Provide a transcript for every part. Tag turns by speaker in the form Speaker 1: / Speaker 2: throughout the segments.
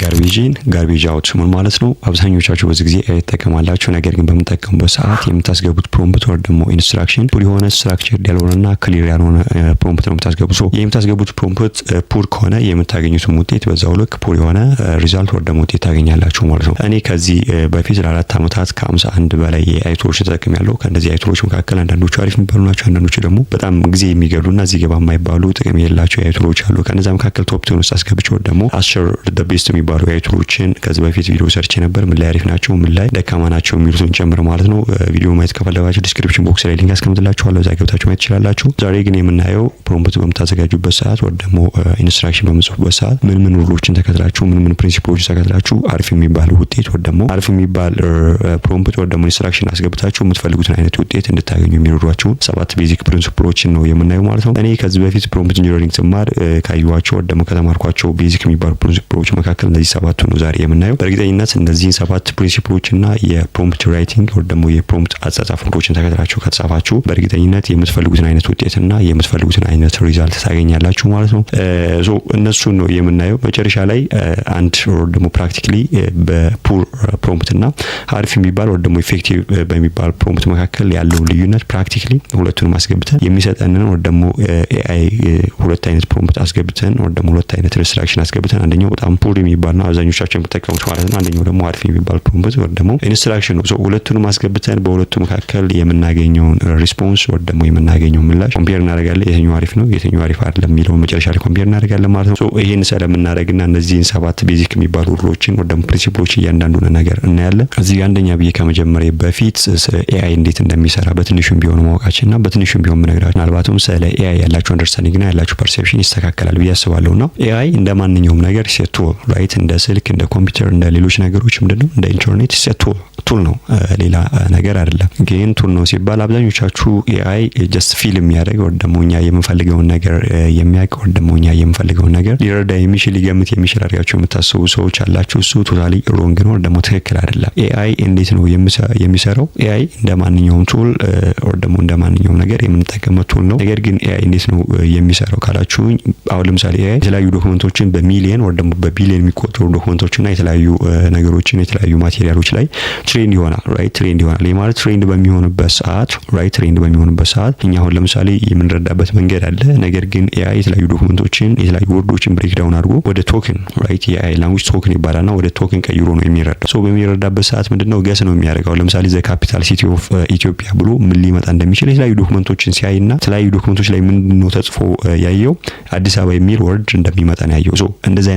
Speaker 1: ጋርቤጅ አውት ምን ማለት ነው? አብዛኞቻችሁ በዚህ ጊዜ አይተከማላችሁ። ነገር ግን በመጠቀምበት ሰዓት የምታስገቡት ፕሮምፕት ወይ ደግሞ ኢንስትራክሽን ፑር የሆነ ስትራክቸርድ ያልሆነና ክሊር ያልሆነ ፕሮምፕት ነው የምታስገቡት። የምታስገቡት ፕሮምፕት ፑር ከሆነ የምታገኙትም ውጤት በዛው ልክ ፑር የሆነ ሪዛልት ወይ ደግሞ ውጤት ታገኛላችሁ ማለት ነው። እኔ ከዚህ በፊት ለ4 ዓመታት ከ51 በላይ የኤአይ ቱሎች ተጠቅሜያለሁ። ከእነዚህ ኤአይ ቱሎች መካከል አንዳንዶቹ አሪፍ የሚባሉ ናቸው፣ አንዳንዶቹ ደግሞ በጣም ጊዜ የሚገሉና እዚህ ገባ የማይባሉ ጥቅም የሌላቸው ኤአይ ቱሎች አሉ። ከነዛ መካከል ቶፕ 10 ውስጥ አስገብቼው ደግሞ አስር the best የሚባሉ ኤአይ ቱሎችን ከዚህ በፊት ቪዲዮ ሰርቼ ነበር። ምን ላይ አሪፍ ናቸው፣ ምን ላይ ደካማ ናቸው የሚሉትን ጨምር ማለት ነው። ቪዲዮ ማየት ከፈለጋችሁ ዲስክሪፕሽን ቦክስ ላይ ሊንክ አስቀምጥላችኋለሁ፣ እዛ ገብታችሁ ማየት ትችላላችሁ። ዛሬ ግን የምናየው ፕሮምፕት በምታዘጋጁበት ሰዓት ወይ ደግሞ ኢንስትራክሽን በምጽፉበት ሰዓት ምን ሩሎችን ተከትላችሁ ምን ፕሪንሲፕሎችን ተከትላችሁ አሪፍ የሚባል ውጤት ወይ ደግሞ አሪፍ የሚባል ፕሮምፕት ወይ ደግሞ ኢንስትራክሽን አስገብታችሁ የምትፈልጉትን አይነት ውጤት እንድታገኙ የሚረዷችሁ 7 ቤዚክ ፕሪንሲፕሎችን ነው የምናየው ማለት ነው። እኔ ከዚህ በፊት ፕሮምፕት ኢንጂነሪንግ ስማር ካዩዋቸው ወይ ደግሞ ከተማርኳቸው ቤዚክ የሚባሉ ፕሪንሲፕሎች መካከል እነዚህ 7ቱ ነው ዛሬ የምናየው። በእርግጠኝነት እነዚህን 7 ፕሪንሲፕሎችና የፕሮምፕት ራይቲንግ ወይ ደግሞ የፕሮምፕት አጻጻፍ ሩሎችን ተከትላችሁ ከተጻፋችሁ በእርግጠኝነት የምትፈልጉትን አይነት ውጤትና የምትፈልጉትን አይነት ሪዛልት ታገኛላችሁ ማለት ነው። እነሱን ነው የምናየው። መጨረሻ ላይ አንድ ወይ ደግሞ ፕራክቲካሊ በፑር ፕሮምፕትና አሪፍ የሚባል ወይ ደግሞ ኢፌክቲቭ በሚባል ፕሮምፕት መካከል ያለው ልዩነት ፕራክቲካሊ ሁለቱንም አስገብተን የሚሰጠንን ወይ ደግሞ ኤአይ ሁለት አይነት ፕሮምፕት አስገብተን ወይ ደግሞ ሁለት አይነት ኢንስትራክሽን አስገብተን አንደኛው በጣም ፑር የሚባልና አብዛኞቻችን የምትጠቀሙት ማለት ነው፣ አንደኛው ደግሞ አሪፍ የሚባል ፕሮምፕት ወይ ደግሞ ኢንስትራክሽን ነው። ሁለቱንም አስገብተን በሁለቱ መካከል የምናገኘውን ሪስፖንስ ወይ ደግሞ የምናገኘው ምላሽ ኮምፔር እናደርጋለን። የትኛው አሪፍ ነው የትኛው አሪፍ አይደለም የሚለውን መጨረሻ ላይ ኮምፔር እናደርጋለን ማለት ነው። ይሄን ስለምናደርግና እነዚህን 7 ቤዚክ የሚባሉ ሩሎችን ወይ ደግሞ ፕሪንሲፕሎች እያንዳንዱን ነገር እናያለን። እዚህ አንደኛ ብዬ ከመጀመሪያ በፊት ኤአይ እንዴት እንደሚሰራ በትንሹም ቢሆን ማወቃችንና በትንሹም ቢሆን ምነግራችሁ ምናልባትም ስለ ኤአይ ያላችሁ አንደርስታንዲንግ እና ያላችሁ ፐርሴፕሽን ይስተካከላል ብዬ አስባለሁና ኤአይ እንደ ማንኛውም ነገር ቱል ራይት፣ እንደ ስልክ እንደ ኮምፒውተር እንደ ሌሎች ነገሮች ምንድነው እንደ ኢንተርኔት ቱል ነው፣ ሌላ ነገር አይደለም። ግን ቱል ነው ሲባል አብዛኞቻችሁ ኤአይ ጀስት ፊል የሚያደርግ ወይ ደግሞ እኛ የምንፈልገውን ነገር የሚያውቅ ወይ ደግሞ እኛ የምንፈልገውን ነገር ሊረዳ የሚችል ሊገምት የሚችል አድርጋችሁ የምታስቡ ሰዎች አላችሁ። እሱ ቶታሊ ሮንግ ነው፣ ደግሞ ትክክል አይደለም። ኤአይ እንዴት ነው የሚሰራው? ኤአይ እንደ ማንኛውም ቱል ወይ ደግሞ እንደ ማንኛውም ነገር የምንጠቀመው ቱል ነው። ነገር ግን ኤአይ እንዴት ነው የሚሰራው ካላችሁኝ፣ አሁን ለምሳሌ ኤአይ የተለያዩ ዶክመንቶችን በሚሊየን ወይ ደግሞ በቢሊየን የሚቆጠሩ ዶክመንቶችና የተለያዩ ነገሮችን የተለያዩ ማቴሪያሎች ላይ ትሬንድ ይሆናል። ራይት ትሬንድ ይሆናል። ይሄ ማለት ትሬንድ በሚሆንበት ሰዓት እኛ አሁን ለምሳሌ የምንረዳበት መንገድ አለ። ነገር ግን ኤአይ የተለያዩ ዶክመንቶችን የተለያዩ ወርዶችን ብሬክ ዳውን አድርጎ ወደ ቶክን ራይት የኤአይ ላንጉዌጅ ቶክን ይባላልና ወደ ቶክን ቀይሮ ነው የሚረዳው። በሚረዳበት ሰዓት ምንድነው ገስ ነው የሚያደርገው። ለምሳሌ ዘ ካፒታል ሲቲ ኦፍ ኢትዮጵያ ብሎ ምን ሊመጣ እንደሚችል የተለያዩ ዶክመንቶችን ሲያይና የተለያዩ ዶክመንቶች ላይ ምንድነው ተጽፎ ያየው አዲስ አበባ የሚል ወርድ እንደሚመጣ ነው ያየው። እንደዚህ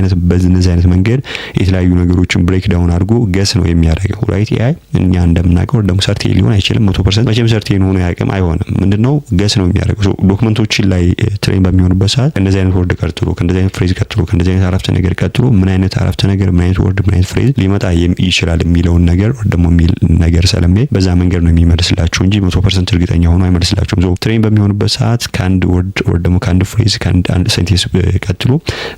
Speaker 1: አይነት መንገድ የተለያዩ ነገሮችን ብሬክ ዳውን አድርጎ ገስ ነው የሚያደርገው። ራይት ኤአይ እኛ እንደምናውቀው ደግሞ ሰርቴን ሊሆን አይችልም 100% መቼም ሰርቴን ሆኖ ያቅም አይሆንም። ምንድነው ገስ ነው የሚያደርገው። ዶክመንቶችን ላይ ትሬን በሚሆንበት ሰዓት እንደዚህ አይነት ወርድ ቀጥሎ ከእንደዚህ አይነት ፍሬዝ ቀጥሎ ከእንደዚህ አይነት አረፍተ ነገር ቀጥሎ ምን አይነት አረፍተ ነገር ምን አይነት ወርድ ምን አይነት ፍሬዝ ሊመጣ ይችላል የሚለውን ነገር ወይ ደግሞ የሚል ነገር ስለሚያይ በዛ መንገድ ነው የሚመልስላችሁ እንጂ 100% እርግጠኛ ሆኖ አይመልስላችሁም። ትሬን በሚሆንበት ሰዓት ከአንድ ወርድ ወይ ደግሞ ከአንድ ፍሬዝ ከአንድ ሴንቴንስ ቀጥሎ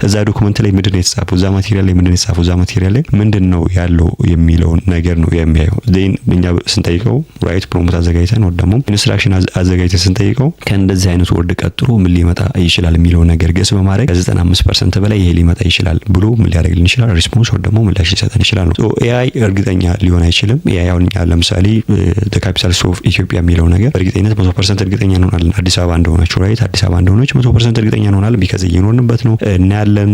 Speaker 1: እዛ ዶክመንት ላይ ምንድነው የተጻፈው፣ እዛ ማቴሪያል ላይ ምንድነው የተጻፈው፣ እዛ ማቴሪያል ላይ ምንድነው ያለው የሚለውን ነገር ነው የሚያየው። ዜን እኛ ስንጠይቀው ራይት ፕሮምፕት አዘጋጅተን ወይ ደግሞ ኢንስትራክሽን አዘጋጅተን ስንጠይቀው ከእንደዚህ አይነት ወርድ ቀጥሎ ምን ሊመጣ ይችላል የሚለውን ነገር ገስ በማድረግ ከ95% በላይ ይሄ ሊመጣ ይችላል ብሎ ምን ሊያደርግልን ይችላል ሪስፖንስ ወይ ደግሞ ምላሽ ሊሰጠን ይችላል ነው። ኤአይ እርግጠኛ ሊሆን አይችልም። ኤአይ አሁን ለምሳሌ the capital city of ኢትዮጵያ የሚለው ነገር እርግጠኝነት 100% እርግጠኛ እንሆናለን አዲስ አበባ እንደሆነች ራይት አዲስ አበባ እንደሆነች 100% እርግጠኛ እንሆናለን ቢካዝ እየኖርንበት ነው እና ያለን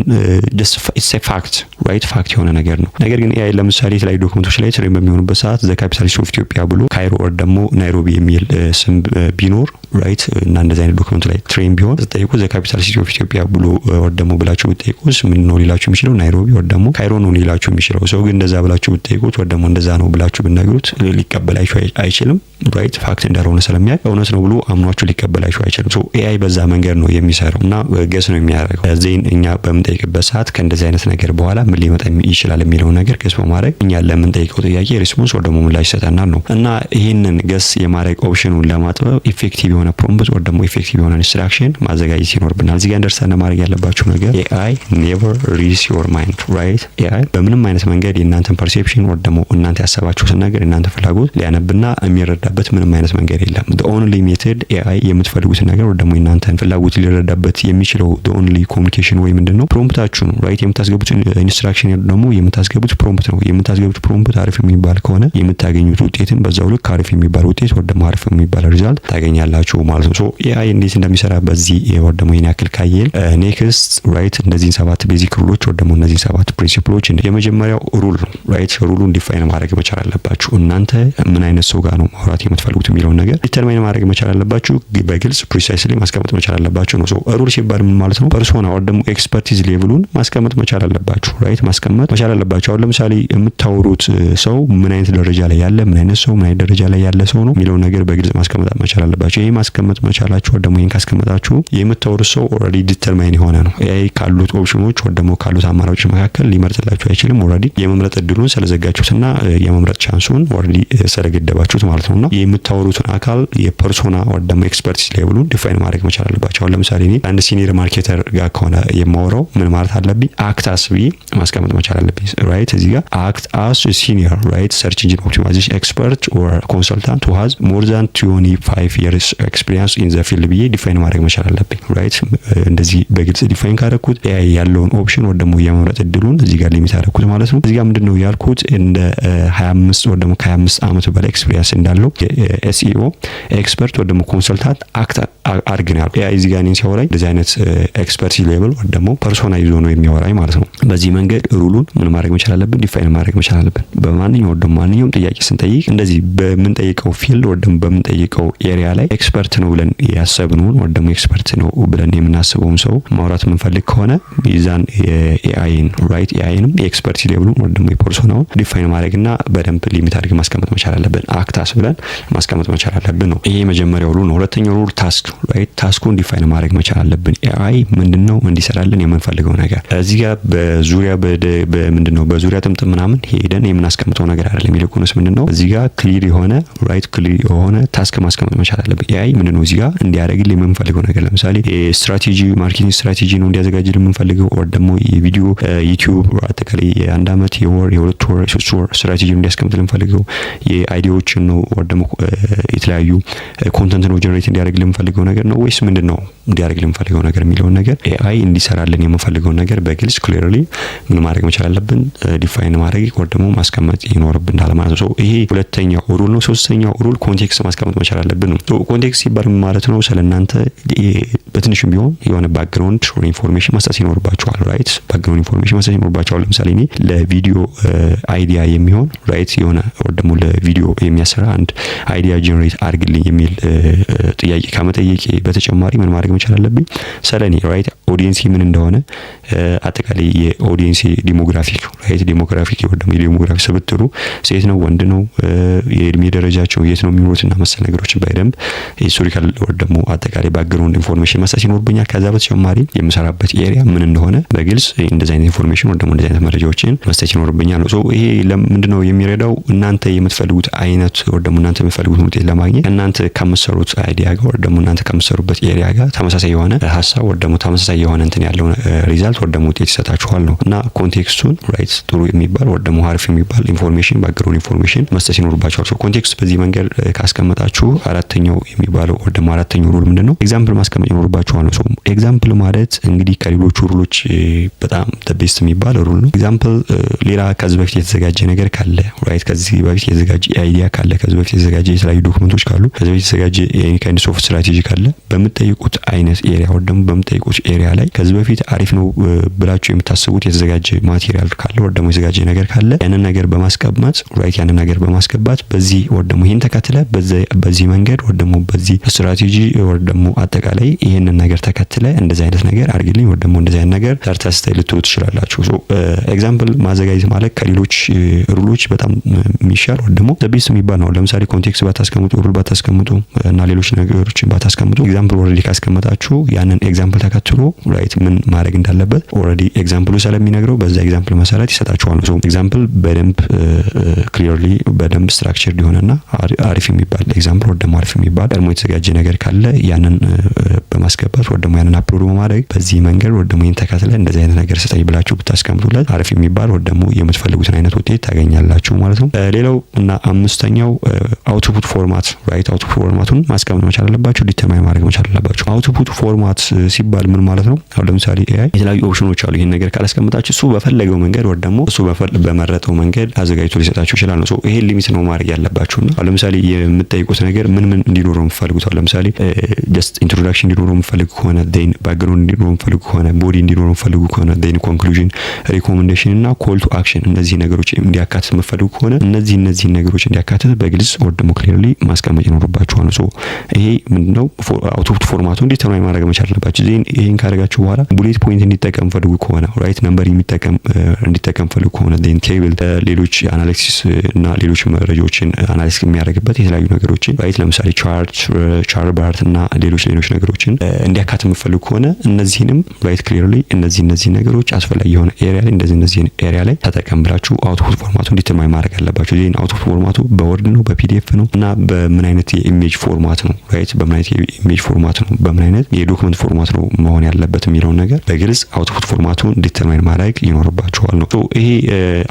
Speaker 1: just it's a fact right ፋክት የሆነ ነገር ነው። ነገር ግን ኤአይ ለምሳሌ የተለያዩ ዶክመንቶች ላይ ትሬን በሚሆንበት ሰዓት the capital city of ኢትዮጵያ ብሎ ካይሮ or ደግሞ ናይሮቢ የሚል ስም ቢኖር ራይት እና እንደዚህ አይነት ዶክመንት ላይ ትሬን ቢሆን ተጠይቁ the capital city of ኢትዮጵያ ብሎ or ደግሞ ብላችሁ ብትጠይቁስ ምን ነው ሊላችሁ የሚችለው ናይሮቢ or ደግሞ ካይሮ ነው ሊላችሁ የሚችለው። ሰው ግን እንደዛ ብላችሁ ብትጠይቁት or ደግሞ እንደዛ ነው ብላችሁ ብትነግሩት ሊቀበላችሁ አይችልም። ራይት ፋክት እንዳልሆነ ስለሚያውቅ እውነት ነው ብሎ አምኗችሁ ሊቀበላችሁ አይችልም። ኤአይ በዛ መንገድ ነው የሚሰራው እና ገስ ነው የሚያደርገው። ዜን እኛ በምንጠይቅበት ሰዓት ከእንደዚህ አይነት ነገር በኋላ ምን ሊመጣ ይችላል የሚለው ነገር ገስ በማድረግ እኛ ለምንጠይቀው ጥያቄ ሪስፖንስ ወይ ደግሞ ምላሽ ይሰጠናል ነው። እና ይህንን ገስ የማድረግ ኦፕሽኑን ለማጥበብ ኢፌክቲቭ የሆነ ፕሮምፕት ወይ ደግሞ ኢፌክቲቭ የሆነ ኢንስትራክሽን ማዘጋጀት ይኖርብናል። እዚህ ጋር አንደርስታንድ ማድረግ ያለባችሁ ነገር ኤአይ ኔቨር ሪድስ ዮር ማይንድ ራይት። ኤአይ በምንም አይነት መንገድ የእናንተን ፐርሴፕሽን ወይ ደግሞ እናንተ ያሰባችሁትን ነገር የእናንተ ፍላጎት ሊያነብና የሚረዳ የሚረዳበት ምንም አይነት መንገድ የለም። the only method AI የምትፈልጉትን ነገር ወይ ደግሞ እናንተን ፍላጎት ሊረዳበት የሚችለው the only communication ወይ ምንድነው ፕሮምፕታችሁ ነው። ራይት የምታስገቡት ኢንስትራክሽን ደግሞ የምታስገቡት ፕሮምፕት ነው። የምታስገቡት ፕሮምፕት አሪፍ የሚባል ከሆነ የምታገኙት ውጤትን በዛው ልክ አሪፍ የሚባል ውጤት ወይ ደግሞ አሪፍ የሚባል ሪዛልት ታገኛላችሁ ማለት ነው። ሶ AI እንዴት እንደሚሰራ በዚህ ወይ ደግሞ ይሄን ያክል ካየን ኔክስት ራይት እነዚህን 7 ቤዚክ ሩሎች ወይ ደግሞ እነዚህን 7 ፕሪንሲፕሎች የመጀመሪያው ሩል ነው። ራይት ሩሉን ዲፋይን ማድረግ መቻል አለባችሁ። እናንተ ምን አይነት ሰው ጋር ነው ማውራት የምትፈልጉት የሚለውን ነገር ዲተርማይን ማድረግ መቻል አለባችሁ። በግልጽ ፕሪሳይስሊ ማስቀመጥ መቻል አለባችሁ ነው። ሶ ሩል ሲባል ምን ማለት ነው? ፐርሶና ወይ ደግሞ ኤክስፐርቲዝ ሌቭሉን ማስቀመጥ መቻል አለባችሁ። ራይት ማስቀመጥ መቻል አለባችሁ። አሁን ለምሳሌ የምታወሩት ሰው ምን አይነት ደረጃ ላይ ያለ ምን አይነት ሰው ምን አይነት ደረጃ ላይ ያለ ሰው ነው የሚለውን ነገር በግልጽ ማስቀመጥ መቻል አለባችሁ። ይሄ ማስቀመጥ መቻላችሁ ወይ ደግሞ ይሄን ካስቀመጣችሁ የምታወሩት ሰው ኦልሬዲ ዲተርማይን የሆነ ነው። AI ካሉት ኦፕሽኖች ወይ ደግሞ ካሉት አማራጮች መካከል ሊመርጥላችሁ አይችልም። ኦልሬዲ የመምረጥ እድሉን ስለዘጋችሁትና የመምረጥ ቻንሱን ኦልሬዲ ስለገደባችሁት ማለት ነውና የምታወሩትን አካል የፐርሶና ወይ ደግሞ ኤክስፐርቲዝ ሌቭሉን ዲፋይን ማድረግ መቻል አለባችሁ። አሁን ለምሳሌ እኔ አንድ ሲኒየር ማርኬተር ጋር ከሆነ የማወራው ምን ማለት አለብኝ? አክት አስ ቢ ማስቀመጥ መቻል አለብኝ። ራይት እዚህ ጋር አክት አስ ሲኒየር ራይት ሰርች ኢንጂን ኦፕቲማይዜሽን ኤክስፐርት ኦር ኮንሰልታንት who has more than 25 years experience in the field ብዬ ዲፋይን ማድረግ መቻል አለብኝ። ራይት እንደዚህ በግልጽ ዲፋይን ካደረኩት AI ያለውን ኦፕሽን ወይ ደግሞ የመምረጥ እድሉን እዚህ ጋር ሊሚት አደረኩት ማለት ነው። እዚህ ጋር ምንድነው ያልኩት? እንደ 25 ወይ ደግሞ ከ25 ዓመት በላይ ኤክስፒሪየንስ እንዳለው SEO ኤክስፐርት ወይ ደግሞ ኮንሰልታንት አክት አድርግ ነው ያልኩት። AI እዚህ ጋር እኔን ሲያወራኝ እንደዚህ አይነት ኤክስፐርቲዝ ሌቭል ወይ ደግሞ ፐርሶና ይዞ ነው የሚያወራኝ ማለት ነው። በዚህ መንገድ ሩሉን ምን ማድረግ መቻል አለብን? ዲፋይን ማድረግ መቻል አለብን። በማንኛውም ጥያቄ ስንጠይቅ እንደዚህ በምንጠይቀው ፊልድ ወይ ደግሞ በምንጠይቀው ኤሪያ ላይ ኤክስፐርት ነው ብለን ያሰብነውን ወይ ደግሞ ኤክስፐርት ነው ብለን የምናስበውን ሰው ማውራት የምንፈልግ ከሆነ ይዛን የAIን ራይት AIንም የኤክስፐርቲዝ ሌቭሉን ወይ ደግሞ የፐርሶናውን ዲፋይን ማድረግና በደንብ ሊሚት አድርገን ማስቀመጥ መቻል አለብን። አክታስ ብለን ማስቀመጥ መቻል አለብን ነው። ይሄ የመጀመሪያው ሩል ነው። ሁለተኛው ሩል ታስክ ራይት ታስኩን ዲፋይን ማድረግ መቻል አለብን። AI ምንድነው እንዲሰራልን የምንፈልገው ነገር እዚህ ጋር በዙሪያ በምንድነው በዙሪያ ጥምጥም ምናምን ሄደን የምናስቀምጠው ነገር አይደለም። ይልቁንስ ምንድነው እዚህ ጋር ክሊር የሆነ ራይት ክሊር የሆነ ታስክ ማስቀመጥ መቻል አለብን። AI ምንድነው እዚህ ጋር እንዲያደርግልን የምንፈልገው ነገር ለምሳሌ ስትራቴጂ ማርኬቲንግ ስትራቴጂ ነው እንዲያዘጋጅልን የምንፈልገው ወይ ደግሞ የቪዲዮ ዩቲዩብ አጠቃላይ የአንድ አመት የወር የሁለት ወር የሶስት ወር ስትራቴጂ እንዲያስቀምጥልን የምንፈልገው የአይዲያዎችን ነው ወይ ደግሞ የተለያዩ ኮንተንት ነው ጀነሬት እንዲያደርግልን የምንፈልገው ነገር ነው ወይስ ምንድነው እንዲያደርግልን የምንፈልገው ነገር የሚለውን ነገር AI እንዲሰራልን የምንፈልገው ነገር በግልጽ ክሊርሊ ምን ማድረግ መቻል አለብን? ዲፋይን ማድረግ ወይ ደግሞ ማስቀመጥ ይኖርብናል ማለት ነው። ይሄ ሁለተኛው ሩል ነው። ሶስተኛው ሩል ኮንቴክስት ማስቀመጥ መቻል አለብን ነው። ኮንቴክስት ሲባል ማለት ነው ስለናንተ በትንሽም ቢሆን የሆነ ባክግራውንድ ኢንፎርሜሽን መስጠት ይኖርባችኋል። ራይት ባክግራውንድ ኢንፎርሜሽን መስጠት ይኖርባችኋል። ለምሳሌ እኔ ለቪዲዮ አይዲያ የሚሆን ራይት የሆነ ወይ ደግሞ ለቪዲዮ የሚያሰራ አንድ አይዲያ ጀነሬት አድርግልኝ የሚል ጥያቄ ከመጠየቄ በተጨማሪ ምን ማድረግ መቻል አለብኝ? ስለኔ ራይት ኦዲየንስ ምን እንደሆነ አጠቃላይ የኦዲየንስ ዲሞግራፊክ ራይት ዲሞግራፊክ ወይ ደግሞ የዲሞግራፊክ ስብጥሩ ሴት ነው ወንድ ነው የእድሜ ደረጃቸው የት ነው የሚኖሩትና መሰል ነገሮችን በደንብ ሂስቶሪካል ወይ ደግሞ አጠቃላይ ባክግራውንድ ኢንፎርሜሽን መስጠት ይኖርብኛል። ከዛ በተጨማሪ የምሰራበት ኤሪያ ምን እንደሆነ በግልጽ እንደዚህ አይነት ኢንፎርሜሽን ወይ ደግሞ እንደዚህ አይነት መረጃዎችን መስጠት ይኖርብኛል ነው። ሶ ይሄ ለምንድነው የሚረዳው? እናንተ የምትፈልጉት አይነት ወይ ደግሞ እናንተ የምትፈልጉት ውጤት ለማግኘት እናንተ ከምትሰሩት አይዲያ ጋር ወይ ደግሞ እናንተ ከምትሰሩበት ኤሪያ ጋር ተመሳሳይ የሆነ ሀሳብ ወይ ደግሞ ተመሳሳይ የሆነ እንትን ያለው ሪዛልት ወይ ደግሞ ውጤት ይሰጣችኋል ነው። እና ኮንቴክስቱን ራይት ጥሩ የሚባል ወይ ደግሞ አሪፍ የሚባል ኢንፎርሜሽን ባክግራውንድ ኢንፎርሜሽን መስጠት ይኖርባችኋል። ሶ ኮንቴክስት በዚህ መንገድ ካስቀመጣችሁ አራተኛው የሚባለው ወይ ደግሞ አራተኛው ሩል ምንድነው? ኤግዛምፕል ማስቀመጥ ይኖርባችኋል ነው። ሶ ኤግዛምፕል ማለት እንግዲህ ከሌሎቹ ሩሎች በጣም ቤስት የሚባል ሩል ነው። ኤግዛምፕል ሌላ ከዚህ በፊት የተዘጋጀ ነገር ካለ ራይት ከዚህ በፊት የተዘጋጀ አይዲያ ካለ ከዚህ በፊት የተዘጋጀ የተለያዩ ዶክመንቶች ካሉ ከዚህ በፊት የተዘጋጀ ኤኒ ካይንድ ኦፍ ስትራቴጂ ካለ በምትጠይቁት አይነት ኤሪያ ወይ ደግሞ በምትጠይቁት ኤሪያ ላይ ከዚህ በፊት አሪፍ ነው ብላችሁ የምታስቡት የተዘጋጀ ማቴሪያል ካለ ወይ ደግሞ የተዘጋጀ ነገር ካለ ያንን ነገር በማስቀመጥ ራይት ያንን ነገር በማስገባት በዚህ ወይ ደግሞ ይሄን ተከትለ በዚህ መንገድ ወይ ደግሞ በዚህ ስትራቴጂ ወይ ደግሞ አጠቃላይ ይሄንን ነገር ተከትለ እንደዚህ አይነት ነገር አድርግልኝ ወይ ደግሞ እንደዚህ አይነት ነገር ሰርተስተ ልትወጡ ትችላላችሁ። ሶ ኤግዛምፕል ማዘጋጀት ማለት ከሌሎች ሩሎች በጣም የሚሻል ወይ ደግሞ ቤስት የሚባል ነው። ለምሳሌ ኮንቴክስት ባታስቀምጡ ሩል ባታስቀምጡ እና ሌሎች ነገሮችን ባታስቀምጡ ኤግዛምፕል ኦልሬዲ ካስቀመጣችሁ ያንን ኤግዛምፕል ተከትሎ ራይት ምን ማድረግ እንዳለበት ኦልሬዲ ኤግዛምፕሉ ስለሚነግረው በዛ ኤግዛምፕል መሰረት ይሰጣችኋል። ሶ ኤግዛምፕል በደንብ ክሊርሊ በደንብ ስትራክቸርድ የሆነና አሪፍ የሚባል ኤግዛምፕል ወደ አሪፍ የሚባል ቀድሞ የተዘጋጀ ነገር ካለ ያንን በማስገባት ወደ ያንን አፕሎድ በማድረግ በዚህ መንገድ ወደ ይሄን ተከታትለ እንደዚህ አይነት ነገር ስጠኝ ብላችሁ ብታስቀምጡለት አሪፍ የሚባል ወደ የምትፈልጉትን አይነት ውጤት ታገኛላችሁ ማለት ነው። ሌላው እና አምስተኛው አውትፑት ፎርማት ራይት አውትፑት ፎርማቱን ማስቀመጥ መቻል አለባችሁ፣ ዲተርማይን ማድረግ መቻል አለባችሁ። አውትፑት ፎርማት ሲባል ምን ማለት ነው? አሁን ለምሳሌ ኤአይ የተለያዩ ኦፕሽኖች አሉ። ይሄን ነገር ካላስቀምጣችሁ እሱ በፈለገው መንገድ ወደ ደግሞ እሱ በመረጠው መንገድ አዘጋጅቶ ሊሰጣችሁ ይችላል ነው። ሶ ይሄ ሊሚት ነው ማድረግ ያለባችሁና አሁን ለምሳሌ የምትጠይቁት ነገር ምን እንዲኖረው የምትፈልጉት አሁን ለምሳሌ ጀስት ኢንትሮዳክሽን እንዲኖረው የምትፈልጉ ከሆነ ዴን ባክግራውንድ እንዲኖረው የምትፈልጉ ከሆነ ቦዲ እንዲኖረው የምትፈልጉ ከሆነ ዴን ኮንክሉዥን፣ ሪኮሜንዴሽን እና ኮል ቱ አክሽን እነዚህ ነገሮች እንዲያካትት የምትፈልጉ ከሆነ እነዚህ ነገሮች እንዲያካትት በግልጽ ወደ ደግሞ ክሊርሊ ማስቀመጥ ይኖርባችኋል። ሶ ይሄ ምንድነው አውትፑት ፎርማቱን ዲተርማይን ማድረግ መቻል አለባችሁ። ይሄን ካደረጋችሁ በኋላ ቡሌት ፖይንት እንዲጠቀም ፈልጉ ከሆነ ራይት ነምበር እንዲጠቀም ፈልጉ ከሆነ ዴን ቴብል ሌሎች አናሊሲስ እና ሌሎች መረጃዎችን አናሊሲስ የሚያደርግበት የተለያዩ ነገሮችን ራይት ለምሳሌ ቻርት ባርት እና ሌሎች ነገሮችን እንዲያካትት የምትፈልጉ ከሆነ እነዚህንም ራይት ክሊርሊ እነዚህ ነገሮች አስፈላጊ የሆነ ኤሪያ ላይ እንደዚህ ኤሪያ ላይ ተጠቀም ብላችሁ አውትፑት ፎርማቱን ዲተርማይን ማድረግ አለባችሁ። ዜን አውትፑት ፎርማቱ በወርድ ነው በፒዲኤፍ ነው እና በምን አይነት የኢሜጅ ፎርማት ነው ራይት በምን አይነት የኢሜጅ ፎርማት ነው በምን አይነት የዶክመንት ፎርማት ነው መሆን ያለበት የሚለውን ነገር በግልጽ አውትፑት ፎርማቱን ዲተርማይን ማድረግ ይኖርባችኋል ነው። ይሄ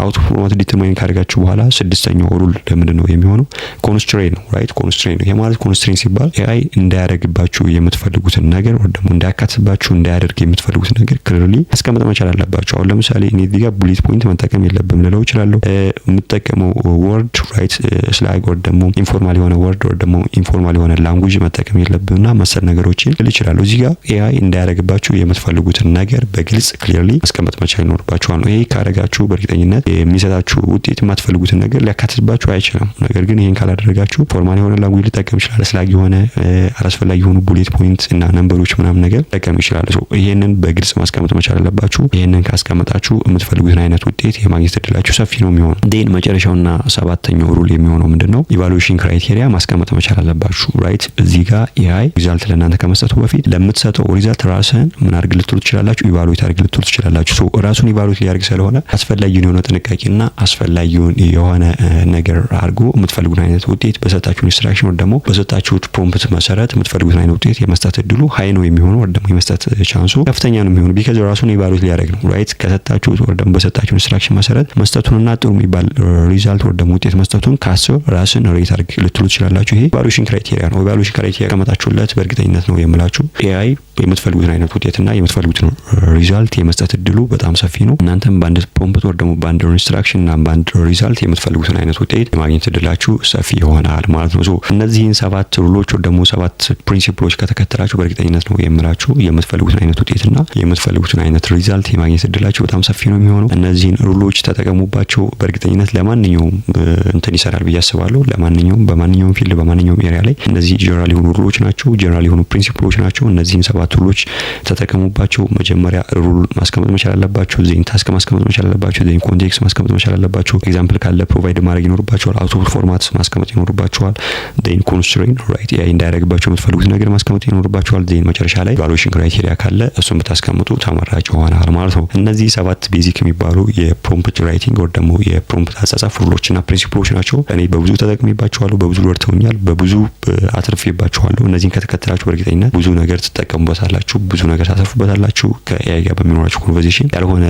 Speaker 1: አውትፑት ፎርማቱን ዲተርማይን ካደረጋችሁ በኋላ ስድስተኛው ሩል ለምንድን ነው የሚሆነው? ኮንስትሬን ነው ራይት ኮንስትሬን ነው። ይሄ ማለት ኮንስትሬን ሲባል ኤአይ እንዳያደርግባችሁ የምትፈልጉትን ነገር ወይ ደግሞ እንዳያካትትባችሁ እንዳያደርግ የምትፈልጉትን ነገር ክሊርሊ ማስቀመጥ መቻል አለባችሁ። አሁን ለምሳሌ እኔ እዚህ ጋር ቡሌት ፖይንት መጠቀም የለብም ልለው እችላለሁ። የምጠቀመው ወርድ ራይት ስላግ ወይ ደግሞ ኢንፎርማል የሆነ ወርድ ወይ ደግሞ ኢንፎርማል የሆነ ላንጉዌጅ መጠቀም የለብምና መሰል ነገሮችን ልል እችላለሁ። እዚህ ጋር ኤአይ እንዳያደርግባችሁ የምትፈልጉትን ነገር በግልጽ ክሊርሊ ማስቀመጥ መቻል ይኖርባችኋል ነው። ይሄ ካደረጋችሁ በእርግጠኝነት የሚሰጣችሁ ውጤት የማትፈልጉትን ነገር ሊያካትትባችሁ አይችልም። ነገር ግን ይሄን ካላደረጋችሁ ፎርማል የሆነ ላንጉዌጅ ሊጠቀም ይችላል። ስላግ የሆነ አላስፈላጊ የሆኑ ቡሌት ፖይንት እና ነምበሮች ምናምን ነገር ሊጠቀም ይችላል። ይሄንን በግልጽ ማስቀመጥ መቻል አለባችሁ። ይሄንን ካስቀመጣችሁ የምትፈልጉትን አይነት ውጤት የማግኘት እድላችሁ ሰፊ ነው የሚሆነው። ዴን መጨረሻውና ሰባተኛው ሩል የሚሆነው ምንድነው? ኢቫሉዌሽን ክራይቴሪያ ማስቀመጥ መቻል አለባችሁ ራይት። እዚህ ጋር ኤአይ ሪዛልት ለእናንተ ከመስጠቱ በፊት ለምትሰጠው ሪዛልት ራስህን ምን አድርግ ልትሉ ትችላላችሁ? ኢቫሉዌት አድርግ ልትሉ ትችላላችሁ። ሶ ራሱን ኢቫሉዌት ሊያደርግ ስለሆነ አስፈላጊውን የሆነ ጥንቃቄና አስፈላጊውን የሆነ ነገር አድርጎ የምትፈልጉት አይነት ውጤት በሰጣችሁ ኢንስትራክሽን ወይ ደግሞ በሰጣችሁት ፕሮምፕት መሰረት የምትፈልጉት አይነት ውጤት የመስጠት እድሉ ሃይ ነው የሚሆነው ወይ ደግሞ የመስጠት ቻንሱ ከፍተኛ ነው የሚሆነው። ቢካዝ ራሱን ኢቫሉዌት ሊያደርግ ነው ራይት። ከሰጣችሁት ወይ ደግሞ በሰጣችሁ ኢንስትራክሽን መሰረት መስጠቱንና ጥሩ የሚባል ሪዛልት ወይ ደግሞ ውጤት መስጠቱን ካስብ ራስን ሬት አድርግ ልትሉ ትችላላችሁ። ይሄ ኢቫሉዌሽን ክራይቴሪያ ነው። ኢቫሉዌሽን ክራይቴሪያ ከመጣችሁለት በእርግጠኝነት ነው የምላችሁ ኤአይ የምትፈልጉትን አይነት ውጤትና የምትፈልጉትን ሪዛልት የመስጠት እድሉ በጣም ሰፊ ነው። እናንተም በአንድ ፕሮምፕት ወይ ደግሞ በአንድ ኢንስትራክሽን እና በአንድ ሪዛልት የምትፈልጉትን አይነት ውጤት የማግኘት እድላችሁ ሰፊ ይሆናል ማለት ነው። ሶ እነዚህን 7 ሩሎች ወይ ደግሞ 7 ፕሪንሲፕሎች ከተከተላችሁ በእርግጠኝነት ነው የምላችሁ የምትፈልጉትን አይነት ውጤትና የምትፈልጉትን አይነት ሪዛልት የማግኘት እድላችሁ በጣም ሰፊ ነው የሚሆነው። እነዚህን ሩሎች ተጠቀሙባቸው። በእርግጠኝነት ለማንኛውም እንትን ይሰራል ብዬ አስባለሁ። በማንኛውም ፊልድ በማንኛውም ኤሪያ ላይ እነዚህ ጀነራል የሆኑ ሩሎች ናቸው፣ ጀነራል የሆኑ ፕሪንሲፕሎች ናቸው። እነዚህን 7 ሩሎች ተጠቀሙባቸው። መጀመሪያ ሩል ማስቀመጥ መቻል አለባችሁ። ዜን ታስክ ማስቀመጥ መቻል አለባችሁ። ዜን ኮንቴክስት ማስቀመጥ መቻል አለባችሁ። ኤግዛምፕል ካለ ፕሮቫይድ ማድረግ ይኖርባችኋል። አውትፑት ፎርማት ማስቀመጥ ይኖርባችኋል። ዜን ኮንስትሬን ራይት ኤአይ እንዳያደርግባችሁ የምትፈልጉት ነገር ማስቀመጥ ይኖርባችኋል። ዜን መጨረሻ ላይ ኢቫሉዌሽን ክራይቴሪያ ካለ እሱን ብታስቀምጡ ተመራጭ ይሆናል ማለት ነው። እነዚህ 7 ቤዚክ የሚባሉ የፕሮምፕት ራይቲንግ ወይ ደግሞ የፕሮምፕት አጻጻፍ ሩሎችና ፕሪንሲፕሎች ናቸው። እኔ በብዙ ተጠቅሜባቸዋለሁ፣ በብዙ ረድተውኛል፣ በብዙ አትርፌባቸዋለሁ። እነዚህን ከተከተላችሁ በእርግጠኝነት ብዙ ነገር ትጠቀሙበታላችሁ፣ ብዙ ነገር ታሰፉበታላችሁ። ከኤአይ ጋር በሚኖራችሁ ኮንቨርሴሽን ያልሆነ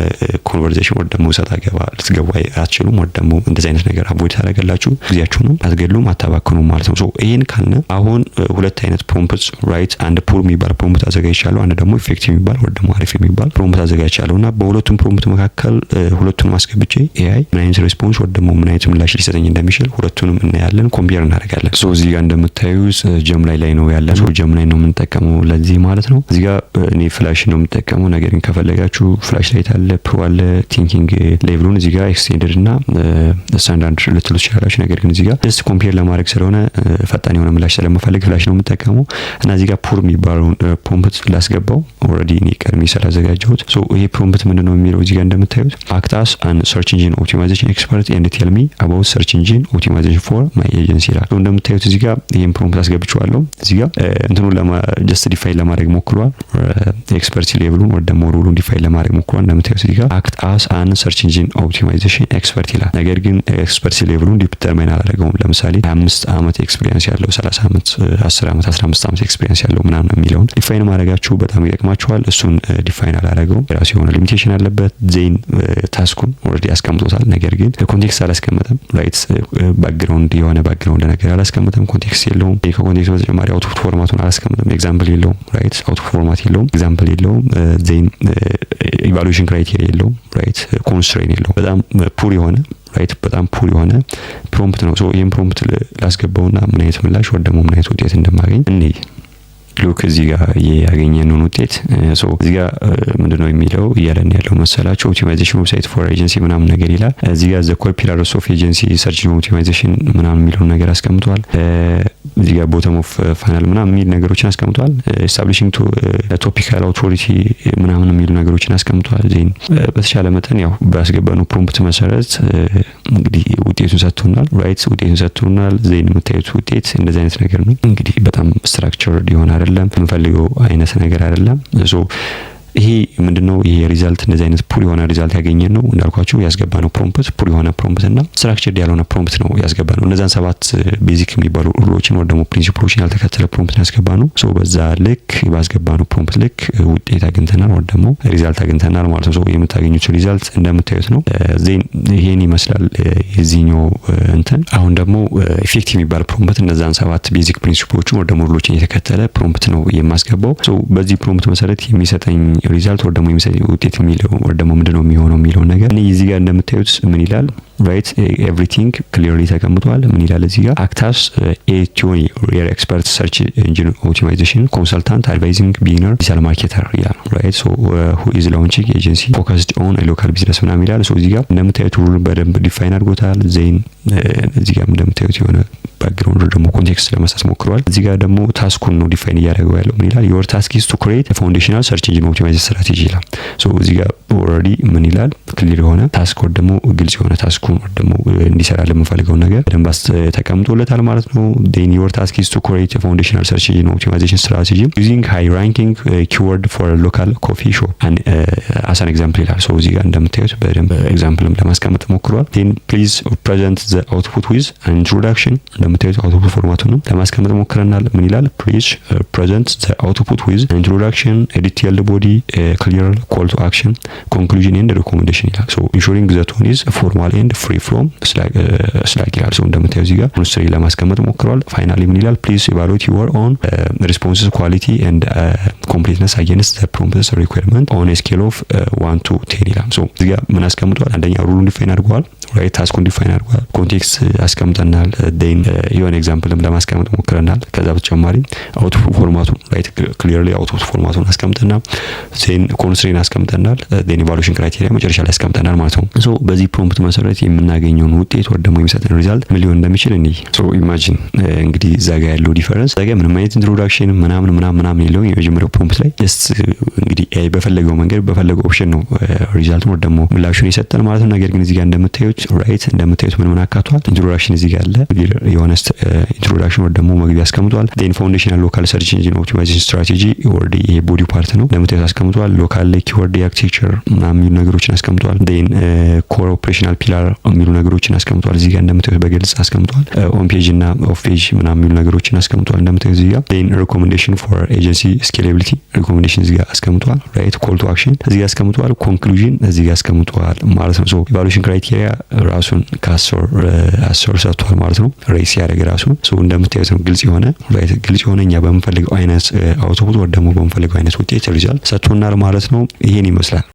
Speaker 1: ኮንቨርሴሽን ወይ ደግሞ ሰጣ ገባ ልትገቡ አትችሉም። ወይ ደግሞ እንደዚህ አይነት ነገር አቮይድ ታደርጋላችሁ። ጊዜያችሁንም አትገሉም፣ አታባክኑም ማለት ነው። ሶ ይሄን ካልነ አሁን ሁለት አይነት ፕሮምፕት ራይት አንድ ፑር የሚባል ፕሮምፕት አዘጋጅቻለሁ፣ አንድ ደግሞ ኢፌክቲቭ የሚባል ወይ ደግሞ አሪፍ የሚባል ፕሮምፕት አዘጋጅቻለሁና በሁለቱም ፕሮምፕት መካከል ሁለቱንም አስገብቼ ኤአይ ምን አይነት ሪስፖንስ ወይ ደግሞ ምን አይነት ምላሽ ሊሰጠኝ እንደሚችል ሁለቱንም እናያለን፣ ኮምፔር እናደርጋለን። ሶ እዚህ ጋር እንደምታዩት ጀምላይ ላይ ነው ያለ። ሶ ጀምላይ ነው የምንጠቀመው ለዚህ ማለት ነው። እዚህ ጋር እኔ ፍላሽ ነው የምጠቀመው። ነገር ግን ከፈለጋችሁ ፍላሽ ላይት አለ፣ ፕሮ አለ፣ ቲንኪንግ ሌቭሉን እዚህ ጋር ኤክስቴንድድ እና ስታንዳርድ ልትሉ ትችላላችሁ። ነገር ግን እዚህ ጋር ጀስት ኮምፔር ለማድረግ ስለሆነ ፈጣን የሆነ ምላሽ ስለምፈልግ ፍላሽ ነው የምጠቀመው እና እዚህ ጋር ፑር የሚባለውን ፕሮምፕት ላስገባው ኦልሬዲ እኔ ቀድሜ ስላዘጋጀሁት። ሶ ይሄ ፕሮምፕት ምንድነው የሚለው እዚህ ጋር እንደምታዩት አክት አስ አን ሰርች ኢንጂን ኦፕቲማይዜሽን ኤክስፐርት ኤንድ ቴል ሚ አባውት ሰርች ኢንጂን ኦፕቲማይዜሽን ፎር ማይ ኤጀንሲ ይላል። ሶ እንደምታዩት እዚህ ጋር ይሄን ፕሮምፕት አስገብቼዋለሁ። እዚህ ጋር እንትኑን ጀስት ዲፋይን ለማድረግ ሞክሯል። ኤክስፐርሲ ሌቭሉን ወደ ደግሞ ሩሉን ዲፋይን ለማድረግ ሞክሯል። እንደምታዩት እዚህ ጋር አክት አስ አን ሰርች ኢንጂን ኦፕቲማይዜሽን ኤክስፐርት ይላል። ነገር ግን ኤክስፐርሲ ሌቭሉን ዲተርማይን አላደረገውም። ለምሳሌ 25 ዓመት ኤክስፒሪየንስ ያለው 30 ዓመት 10 ዓመት 15 ዓመት ኤክስፒሪየንስ ያለው ምናምን የሚለውን ዲፋይን ማድረጋችሁ በጣም ይጠቅማችኋል። እሱን ዲፋይን አላደረገውም። የራሱ የሆነ ሊሚቴሽን አለበት። ዜን ታስኩን ኦልሬዲ አስቀምጦታል። ነገር ግን ኮንቴክስት አላስቀመጠም። ራይት ባክግራውንድ የሆነ ባክግራውንድ ነገር አላስቀመጠም። ኮንቴክስት የለውም። ከኮንቴክስት በተጨማሪ አውትፑት ፎርማቱን አላስቀመጠም። ኤግዛምፕል የለውም። ራይት አውትፑት ፎርማት የለውም። ኤግዛምፕል የለውም። ዜን ኢቫሉዌሽን ክራይቴሪያ የለውም። ራይት ኮንስትሬን የለውም። በጣም ፑር የሆነ ራይት በጣም ፑር የሆነ ፕሮምፕት ነው። ሶ ይሄን ፕሮምፕት ላስገባውና ምን አይነት ምላሽ ወደ ደግሞ ምን አይነት ውጤት እንደማገኝ እንዴ ሉክ እዚህ ጋር ያገኘነውን ውጤት ሶ እዚህ ጋር ምንድነው የሚለው እያለን ያለው መሰላችሁ ኦፕቲማይዜሽን ዌብሳይት ፎር ኤጀንሲ ምናምን ነገር ይላል። እዚህ ጋር ዘ ኮር ፒላርስ ኦፍ ኤጀንሲ ሰርች ኦፕቲማይዜሽን ምናምን የሚለው ነገር አስቀምጧል። እዚህ ጋር ቦተም ኦፍ ፋነል ምናምን የሚል ነገሮችን አስቀምጧል። ኤስታብሊሺንግ ቶፒካል አውቶሪቲ ምናምን የሚሉ ነገሮችን አስቀምጧል። ዜን በተቻለ መጠን ያው ባስገባነው ፕሮምፕት መሰረት እንግዲህ ውጤቱን ሰጥቶናል። ራይት ውጤቱን ሰጥቶናል። ዜን የምታዩት ውጤት እንደዚህ አይነት ነገር ነው። እንግዲህ በጣም ስትራክቸርድ ይሆናል አይደለም የምፈልገው አይነት ነገር አይደለም። ሶ ይሄ ምንድነው ይሄ ሪዛልት እንደዚህ አይነት ፑር የሆነ ሪዛልት ያገኘን ነው። እንዳልኳችሁ ያስገባነው ፕሮምፕት ፑር የሆነ ፕሮምፕት እና ስትራክቸርድ ያልሆነ ፕሮምፕት ነው ያስገባነው። እነዛን 7 ቤዚክ የሚባሉ ሩሎችን ወይ ደግሞ ፕሪንሲፕሎችን ያልተከተለ ፕሮምፕት ያስገባነው። ሶ በዛ ልክ ባስገባነው ፕሮምፕት ልክ ውጤት አግኝተናል ወይ ደግሞ ሪዛልት አግኝተናል ማለት ነው። ሶ የምታገኙት ሪዛልት እንደምታዩት ነው። ዜን ይሄን ይመስላል የዚህኛው እንትን። አሁን ደግሞ ኢፌክቲቭ የሚባል ፕሮምፕት እነዛን 7 ቤዚክ ፕሪንሲፕሎችን ወይ ደግሞ ሩሎችን የተከተለ ፕሮምፕት ነው የማስገባው። ሶ በዚህ ፕሮምፕት መሰረት የሚሰጠኝ ሪዛልት ወይ ደግሞ የሚሰጠኝ ውጤት የሚለው ወይ ደግሞ ምንድነው የሚሆነው የሚለው ነገር እዚህ ጋር እንደምታዩት ምን ይላል? ራይት ኤቭሪቲንግ ክሊርሊ ተቀምጧል። ምን ይላል እዚህ ጋር አክታስ ኤቲዮኒ ሪየር ኤክስፐርት ሰርች ኢንጂን ኦፕቲማይዜሽን ኮንሰልታንት አድቫይዚንግ ቢጊነር ዲጂታል ማርኬተር ይላል። ራይት ሶ ሁ ኢዝ ላውንቺንግ ኤጀንሲ ፎከስድ ኦን ሎካል ቢዝነስ ምናምን ይላል። ሶ እዚህ ጋር እንደምታዩት ሩሉን በደንብ ዲፋይን አድርጎታል። ዜን እዚህ ጋር እንደምታዩት የሆነ ባክግራውንድ ደግሞ ኮንቴክስት ለመስጠት ሞክሯል። እዚህ ጋር ደግሞ ታስኩን ነው ዲፋይን እያደረገው ያለው። ምን ይላል? ዮር ታስክ ኢዝ ቱ ክሬት ፋውንዴሽናል ሰርች ኢንጂን ኦፕቲማይዜሽን ስትራቴጂ ይላል። ሶ እዚህ ጋር ኦልሬዲ ምን ይላል? ክሊር የሆነ ታስክ ወይ ደግሞ ግልጽ የሆነ ታስኩን ወይ ደግሞ እንዲሰራ ለምፈልገው ነገር በደንብ ተቀምጦለታል ማለት ነው። ዴን ዮር ታስክ ኢዝ ቱ ክሬት ፋውንዴሽናል ሰርች ኢንጂን ኦፕቲማይዜሽን ስትራቴጂ ዩዚንግ ሃይ ራንኪንግ ኪወርድ ፎር ሎካል ኮፊ ሾፕ አስ አን ኤግዛምፕል ይላል። ሶ እዚህ ጋር እንደምታዩት በደንብ ኤግዛምፕልም ለማስቀመጥ ሞክሯል። ዴን ፕሊዝ ፕሬዘንት ዘ አውትፑት ዊዝ አን ኢንትሮዳክሽን እንደምታዩት አውትፑት ፎርማቱን ለማስቀመጥ ሞክረናል። ምን ይላል? ፕሊዝ ፕሬዘንት ዘ አውትፑት ዊዝ አን ኢንትሮዳክሽን ዲቴይልድ ቦዲ ክሊር ኮል ቱ አክሽን ኮንክሉዥን ኤንድ ሪኮሜንዴሽን ይላል። ሶ ኢንሹሪንግ ዘ ቶን ኢዝ ፎርማል ኤንድ ፍሪ ፍሮም ስላክ ይላል። ሶ እንደምታዩት እዚህ ጋር ኮንስትሬት ለማስቀመጥ ሞክሯል። ፋይናሊ ምን ይላል? ፕሊዝ ኢቫሉዌት ዩር ኦን ሪስፖንስስ ኳሊቲ ኤንድ ኮምፕሊትነስ አጌንስት ዘ ፕሮምፕትስ ሪኳየርመንት ኦን ኤ ስኬል ኦፍ 1 to 10 ይላል። ሶ እዚህ ጋር ምን አስቀምጧል? አንደኛ ሩሉን ዲፋይን አድርጓል። ራይት ታስኩን ዲፋይን አድርጓል። ኮንቴክስት አስቀምጠናል። ዴን የሆነ ኤግዛምፕልም ለማስቀመጥ ሞክረናል። ከዛ በተጨማሪ አውትፑት ፎርማቱን ራይት ክሊርሊ አውትፑት ፎርማቱን አስቀምጠናል። ዜን ኮንስትሬን አስቀምጠናል። ዴን ኢቫሉዌሽን ክራይቴሪያ መጨረሻ ላይ አስቀምጠናል ማለት ነው። ሶ በዚህ ፕሮምፕት መሰረት የምናገኘውን ውጤት ወይ ደግሞ የሚሰጠን ሪዛልት ምን ሊሆን እንደሚችል እንዴ ሶ ኢማጂን እንግዲህ እዛ ጋር ያለው ዲፈረንስ እዛ ጋር ምንም አይነት ኢንትሮዳክሽን ምናምን የለውም። የመጀመሪያው ፕሮምፕት ላይ ጀስት እንግዲህ ኤአይ በፈለገው መንገድ በፈለገው ኦፕሽን ነው ሪዛልቱን ወይ ደግሞ ምላሹን የሰጠን ማለት ነው። ነገር ግን እዚህ ጋር እንደምታዩት ራይት እንደምታዩት ምን አካቷል? ኢንትሮዳክሽን እዚህ ጋር አለ። የሆነ ኢንትሮዳክሽን ወይ ደግሞ መግቢያ አስቀምጧል። ዴን ፋውንዴሽናል ሎካል ሰርች ኢንጂን ኦፕቲማይዜሽን ስትራቴጂ ኦልሬዲ ይሄ ቦዲ ፓርት ነው እንደምታዩት አስቀምጧል። ሎካል ኪወርድ አርኪቴክቸር ምናምን የሚሉ ነገሮችን አስቀምጧል። ዴን ኮር ኦፕሬሽናል ፒላር የሚሉ ነገሮችን አስቀምጧል። እዚህ ጋር እንደምታዩት በግልጽ አስቀምጧል። ኦን ፔጅ እና ኦፍ ፔጅ ምናምን የሚሉ ነገሮችን አስቀምጧል እንደምታዩት እዚህ ጋር። ዴን ሪኮሜንዴሽን ፎር ኤጀንሲ ስኬሌቢሊቲ ሪኮሜንዴሽን እዚህ ጋር አስቀምጧል። ራይት ኮል ቱ አክሽን እዚህ ጋር አስቀምጧል። ኮንክሉዥን እዚህ ጋር አስቀምጧል ማለት ነው። ሶ ኢቫሉዌሽን ክራይቴሪያ ራሱን ከ10 ሰጥቷል ማለት ነው። ሬስ ያደረገ ራሱን ሶ እንደምታዩት ነው። ግልጽ የሆነ ራይት ግልጽ የሆነ እኛ በምንፈልገው አይነት አውትፑት ወይ ደግሞ በምንፈልገው አይነት ውጤት ሪዛልት ሰጥቶናል ማለት ነው። ይሄን ይመስላል።